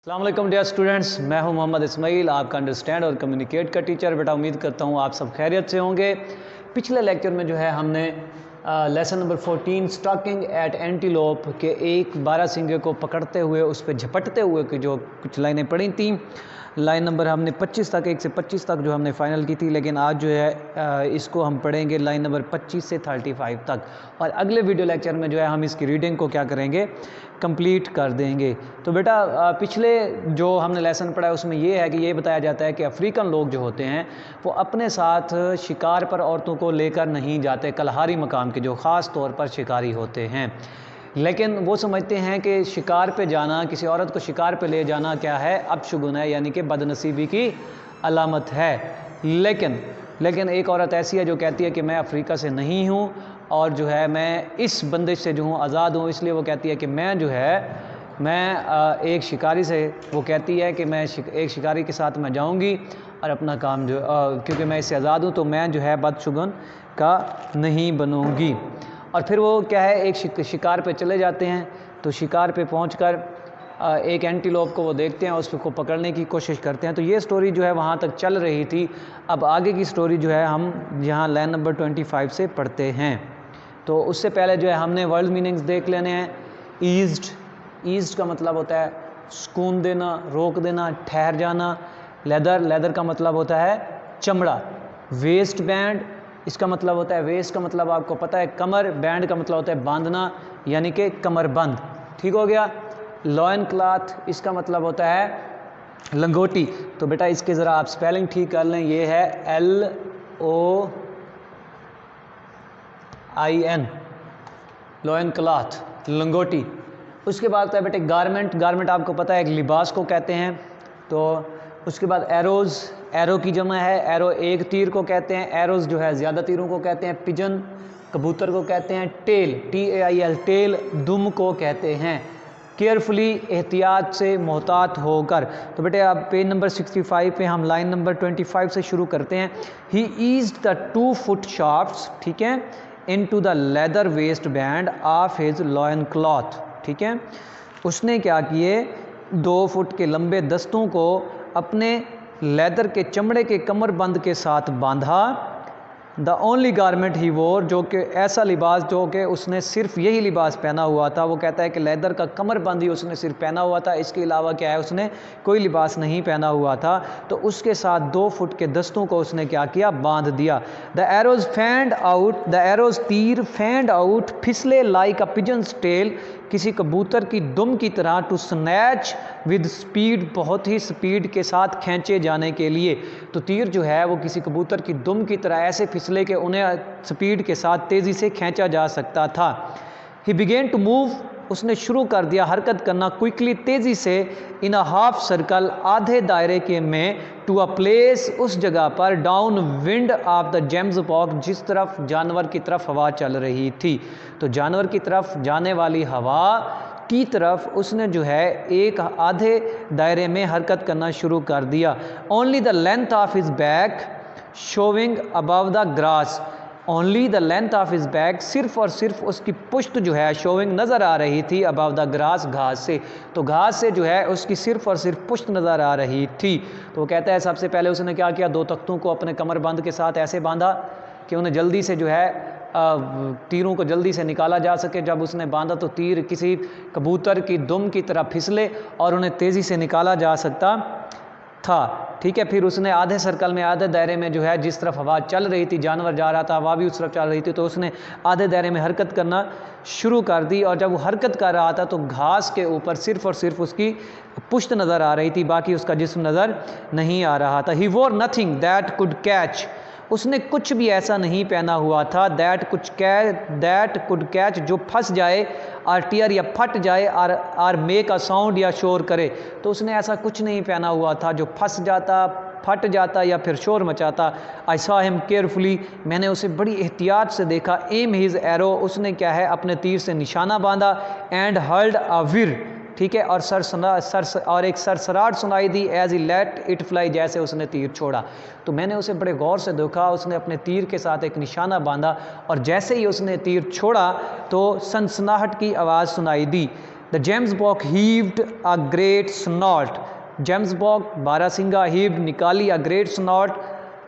अस्सलाम वालेकुम dear students, मैं हूं मोहम्मद इस्माइल, आपका अंडरस्टैंड और कम्युनिकेट का टीचर। बेटा उम्मीद करता हूं आप सब खैरियत से होंगे। पिछले लेक्चर में जो है हमने lesson number 14 stalking at antelope के एक बारहसिंगे को पकड़ते हुए उस पर झपटते हुए की जो कुछ लाइनें पढ़ी थी। लाइन नंबर हमने 25 तक 1 से 25 तक जो हमने फ़ाइनल की थी, लेकिन आज जो है इसको हम पढ़ेंगे लाइन नंबर 25 से 35 तक। और अगले वीडियो लेक्चर में जो है हम इसकी रीडिंग को क्या करेंगे, कंप्लीट कर देंगे। तो बेटा पिछले जो हमने लेसन पढ़ा है उसमें ये है कि ये बताया जाता है कि अफ्रीकन लोग जो होते हैं वो अपने साथ शिकार पर औरतों को लेकर नहीं जाते, कलहारी मकाम के जो ख़ास तौर पर शिकारी होते हैं। लेकिन वो समझते हैं कि शिकार पे जाना, किसी औरत को शिकार पे ले जाना क्या है, अपशगुन है, यानी कि बदनसीबी की अलामत है। लेकिन एक औरत ऐसी है जो कहती है कि मैं अफ्रीका से नहीं हूँ और जो है मैं इस बंदिश से जो हूँ आज़ाद हूँ। इसलिए वो कहती है कि मैं एक शिकारी से, वो कहती है कि मैं एक शिकारी के साथ मैं जाऊँगी और अपना काम जो क्योंकि मैं इससे आज़ाद हूँ तो मैं जो है बदशगुन का नहीं बनूँगी। और फिर वो क्या है, एक शिकार पे चले जाते हैं। तो शिकार पे पहुंचकर एक एंटीलोप को वो देखते हैं, उसको पकड़ने की कोशिश करते हैं। तो ये स्टोरी जो है वहाँ तक चल रही थी। अब आगे की स्टोरी जो है हम यहाँ लाइन नंबर 25 से पढ़ते हैं। तो उससे पहले जो है हमने वर्ड मीनिंग्स देख लेने हैं। ईज्ड का मतलब होता है सुकून देना, रोक देना, ठहर जाना। लेदर का मतलब होता है चमड़ा। वेस्ट बैंड, इसका मतलब होता है, वेस्ट का मतलब आपको पता है कमर, बैंड का मतलब होता है बांधना, यानी कि कमरबंद। ठीक हो गया। लॉयन क्लॉथ, इसका मतलब होता है लंगोटी। तो बेटा इसके ज़रा आप स्पेलिंग ठीक कर लें, ये है LOIN, लॉयन क्लॉथ, लंगोटी। उसके बाद है बेटे गारमेंट आपको पता है एक लिबास को कहते हैं। तो उसके बाद एरोज़, एरो की जमा है, एरो एक तीर को कहते हैं, एरोज़ जो है ज़्यादा तीरों को कहते हैं। पिजन, कबूतर को कहते हैं। टेल, TAIL, टेल दुम को कहते हैं। केयरफुली, एहतियात से, मोहतात होकर। तो बेटे अब पेज नंबर 65 पे हम लाइन नंबर 25 से शुरू करते हैं। ही ईज्ड द 2 foot शाफ्ट्स, ठीक है, into the leather waste band of his lion cloth. ठीक है, उसने क्या किए, 2 फुट के लंबे दस्तों को अपने लेदर के चमड़े के कमरबंद के साथ बांधा। द ओनली गारमेंट ही वोर, जो कि ऐसा लिबास जो कि उसने सिर्फ यही लिबास पहना हुआ था। वो कहता है कि लेदर का कमरबंद ही उसने सिर्फ पहना हुआ था, इसके अलावा क्या है उसने कोई लिबास नहीं पहना हुआ था। तो उसके साथ 2 फुट के दस्तों को उसने क्या किया, बांध दिया। The arrows fanned out, the arrows तीर फैंड आउट, फिसले लाइक अ पिजन्स टेल, किसी कबूतर की दुम की तरह, टू स्नैच विद स्पीड, बहुत ही स्पीड के साथ खींचे जाने के लिए। तो तीर जो है वो किसी कबूतर की दुम की तरह ऐसे फिसले कि उन्हें स्पीड के साथ तेज़ी से खींचा जा सकता था। ही बिगेन टू मूव, उसने शुरू कर दिया हरकत करना, क्विकली, तेज़ी से, इन अ हाफ सर्कल, आधे दायरे के में, टू अ प्लेस, उस जगह पर, down wind of the James pock, जिस तरफ जानवर की तरफ हवा चल रही थी। तो जानवर की तरफ जाने वाली हवा की तरफ उसने जो है एक आधे दायरे में हरकत करना शुरू कर दिया। Only the length of his back showing above the grass, only the length of his back, सिर्फ और सिर्फ उसकी पुश्त जो है शोविंग नज़र आ रही थी, अबव द ग्रास, घास से। तो घास से जो है उसकी सिर्फ और सिर्फ पुश्त नज़र आ रही थी। तो वो कहता है सबसे पहले उसने क्या किया, 2 तख्तों को अपने कमरबंद के साथ ऐसे बांधा कि उन्हें जल्दी से जो है तीरों को जल्दी से निकाला जा सके। जब उसने बांधा तो तीर किसी कबूतर की दुम की तरह फिसले और उन्हें तेज़ी से निकाला जा सकता था। ठीक है, फिर उसने आधे सर्कल में, आधे दायरे में जो है जिस तरफ हवा चल रही थी, जानवर जा रहा था, हवा भी उस तरफ चल रही थी, तो उसने आधे दायरे में हरकत करना शुरू कर दी। और जब वो हरकत कर रहा था तो घास के ऊपर सिर्फ और सिर्फ उसकी पुश्त नज़र आ रही थी, बाकी उसका जिस्म नज़र नहीं आ रहा था। ही वोर नथिंग दैट कुड कैच, उसने कुछ भी ऐसा नहीं पहना हुआ था, दैट कुड कैच, जो फंस जाए, और टीयर या फट जाए, और मेक अ साउंड, या शोर करे। तो उसने ऐसा कुछ नहीं पहना हुआ था जो फंस जाता, फट जाता या फिर शोर मचाता। आई सॉ हिम केयरफुली, मैंने उसे बड़ी एहतियात से देखा। एम हिज एरो, उसने क्या है अपने तीर से निशाना बांधा। एंड हर्ल्ड अ विर, ठीक है, और एक सरसराहट सुनाई दी, as I let it fly, जैसे उसने तीर छोड़ा। तो मैंने उसे बड़े गौर से देखा, उसने अपने तीर के साथ एक निशाना बांधा और जैसे ही उसने तीर छोड़ा तो सनसनाहट की आवाज़ सुनाई दी। The gemsbok heaved a great snort, gemsbok बारहसिंगा हीव्ड निकाली अ ग्रेट स्नॉट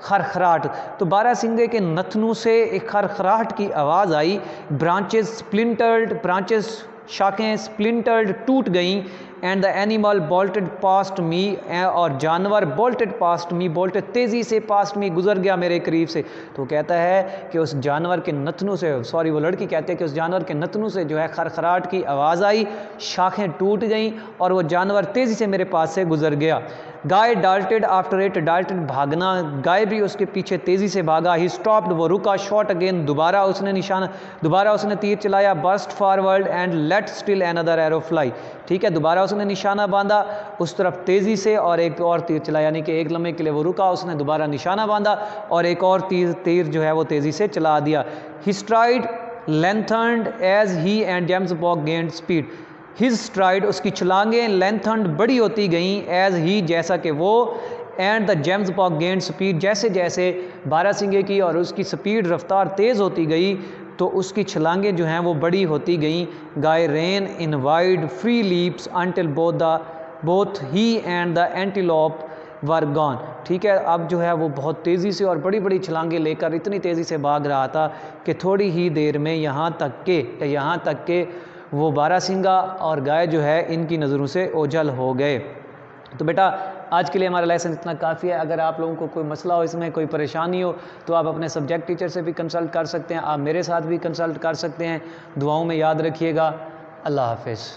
खरखराहट, तो बारहसिंगे के नथनों से एक खरखराहट की आवाज़ आई। ब्रांचेस स्प्लिंटर्ड, ब्रांचेस शाखें स्प्लिंटर्ड टूट गईं। And the animal bolted past me, और जानवर बोल्टेड पास्ट मी, बोल्टेड तेज़ी से पास्ट मी, गुजर गया मेरे करीब से। तो कहता है कि उस जानवर के नथनों से, सॉरी वो लड़की कहते हैं कि उस जानवर के नथनों से जो है खरखराहट की आवाज़ आई, शाखें टूट गईं और वो जानवर तेज़ी से मेरे पास से गुजर गया। गाय डाल्टेड आफ्टर इट, डाल्टेड भागना, गाय भी उसके पीछे तेज़ी से भागा। ही स्टॉप्ड, वो रुका। शॉट अगेन, दोबारा उसने तीर चलाया। Burst forward and let still another arrow fly, ठीक है, दोबारा उसने निशाना बांधा उस तरफ तेज़ी से और एक और तीर चलाया, यानी कि एक लम्हे के लिए वो रुका, उसने दोबारा निशाना बांधा और एक और तीर जो है वो तेज़ी से चला दिया। He stride lengthened as he and gemsbok gained speed, his stride, उसकी छलांगें लेंथन्ड बड़ी होती गईं, एज ही जैसा कि वो, and the gemsbok gained speed, जैसे जैसे बारहसिंगे की और उसकी स्पीड रफ्तार तेज़ होती गई तो उसकी छलांगें जो हैं वो बड़ी होती गईं। Gave rein in wide free leaps until both he and the antelope were gone, ठीक है, अब जो है वो बहुत तेज़ी से और बड़ी बड़ी छलांगें लेकर इतनी तेज़ी से भाग रहा था कि थोड़ी ही देर में यहाँ तक के वो बारहसिंगा और गाय जो है इनकी नज़रों से ओझल हो गए। तो बेटा आज के लिए हमारा लेसन इतना काफ़ी है। अगर आप लोगों को कोई मसला हो, इसमें कोई परेशानी हो, तो आप अपने सब्जेक्ट टीचर से भी कंसल्ट कर सकते हैं, आप मेरे साथ भी कंसल्ट कर सकते हैं। दुआओं में याद रखिएगा। अल्लाह हाफ़िज़।